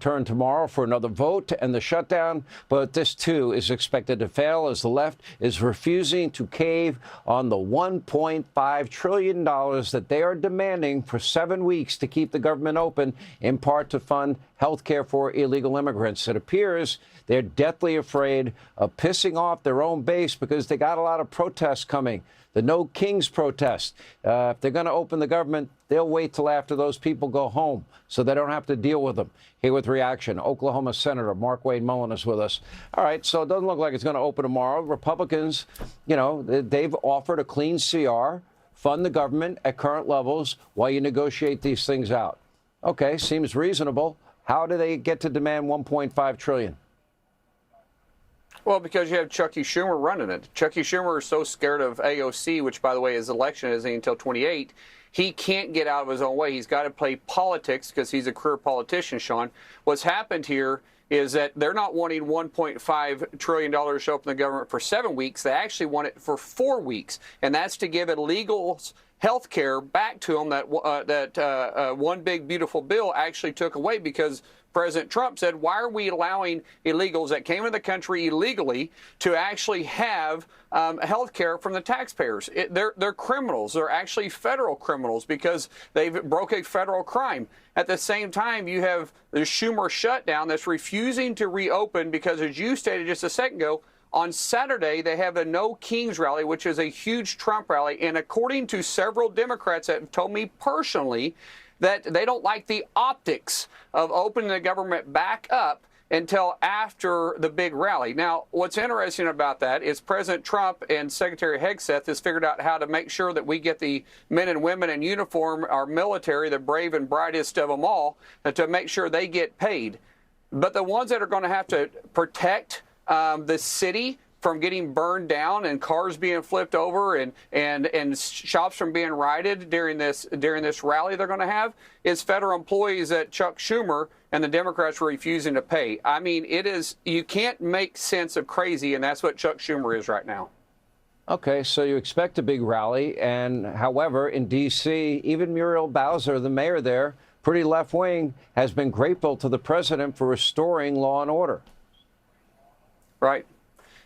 Turn tomorrow for another vote to end the shutdown, but this too is expected to fail as the left is refusing to cave on the $1.5 trillion that they are demanding for 7 weeks to keep the government open, in part to fund health care for illegal immigrants. It appears they're deathly afraid of pissing off their own base because they got a lot of protests coming. The No Kings protest. If they're going to open the government, they'll wait till after those people go home so they don't have to deal with them. Here with reaction, Oklahoma Senator Mark Wade Mullin is with us. All right, so it doesn't look like it's going to open tomorrow. Republicans, you know, they've offered a clean CR, fund the government at current levels while you negotiate these things out. Okay, seems reasonable. How do they get to demand $1.5 trillion? Well, because you have Chucky Schumer running it. Chucky Schumer is so scared of AOC, which, by the way, his election isn't until 28. He can't get out of his own way. He's got to play politics because he's a career politician, Sean. What's happened here is that they're not wanting $1.5 trillion to open the government for 7 weeks. They actually want it for 4 weeks, and that's to give illegals health care back to them that one big beautiful bill actually took away, because President Trump said, why are we allowing illegals that came into the country illegally to actually have health care from the taxpayers? They're criminals. They're actually federal criminals because they've broke a federal crime. At the same time, you have the Schumer shutdown that's refusing to reopen because, as you stated just a second ago, on Saturday, they have a No Kings rally, which is a huge Trump rally. And according to several Democrats that have told me personally that they don't like the optics of opening the government back up until after the big rally. Now, what's interesting about that is President Trump and Secretary Hegseth has figured out how to make sure that we get the men and women in uniform, our military, the brave and brightest of them all, to make sure they get paid. But the ones that are going to have to protect the city from getting burned down and cars being flipped over and shops from being rioted during this rally they're going to have is federal employees that Chuck Schumer and the Democrats were refusing to pay. I mean, you can't make sense of crazy, and that's what Chuck Schumer is right now. Okay, so you expect a big rally, and however, in D.C., even Muriel Bowser, the mayor there, pretty left-wing, has been grateful to the president for restoring law and order. Right.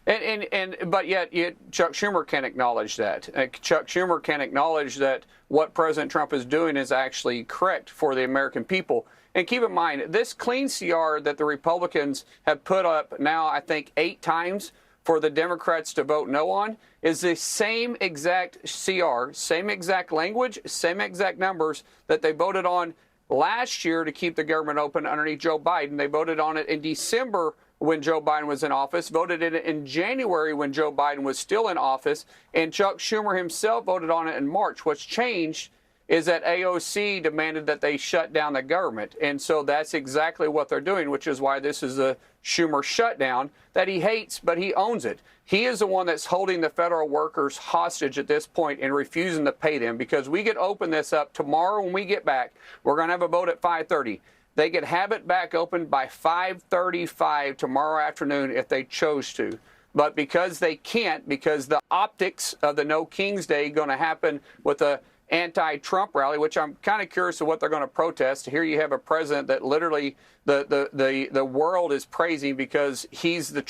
But yet Chuck Schumer can't acknowledge that. Chuck Schumer can't acknowledge that what President Trump is doing is actually correct for the American people. And keep in mind, this clean CR that the Republicans have put up now, I think, 8 times for the Democrats to vote no on, is the same exact CR, same exact language, same exact numbers that they voted on last year to keep the government open underneath Joe Biden. They voted on it in December when Joe Biden was in office, voted it in January when Joe Biden was still in office, and Chuck Schumer himself voted on it in March. What's changed is that AOC demanded that they shut down the government. And so that's exactly what they're doing, which is why this is a Schumer shutdown that he hates, but he owns it. He is the one that's holding the federal workers hostage at this point and refusing to pay them, because we could open this up tomorrow when we get back. We're going to have a vote at 5:30. They could have it back open by 5:35 tomorrow afternoon if they chose to. But because they can't, because the optics of the No Kings Day going to happen with a anti-Trump rally, which I'm kind of curious of what they're going to protest. Here you have a president that literally the world is praising because he's the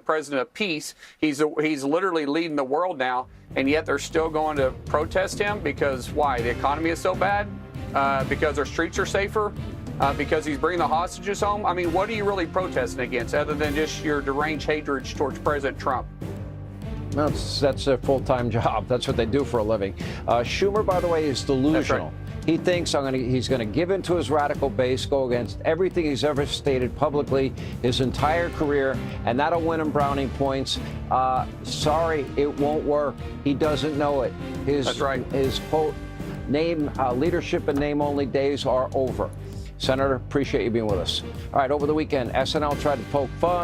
president of peace. He's literally leading the world now, and yet they're still going to protest him because why? The economy is so bad? Because our streets are safer? Because he's bringing the hostages home? I mean, what are you really protesting against other than just your deranged hatred towards President Trump? No, that's a full-time job. That's what they do for a living. Schumer, by the way, is delusional. Right. He thinks he's going to give in to his radical base, go against everything he's ever stated publicly his entire career, and that'll win him brownie points. Sorry, it won't work. He doesn't know it. That's right. His quote, leadership and name-only days are over. Senator, appreciate you being with us. All right, over the weekend, SNL tried to poke fun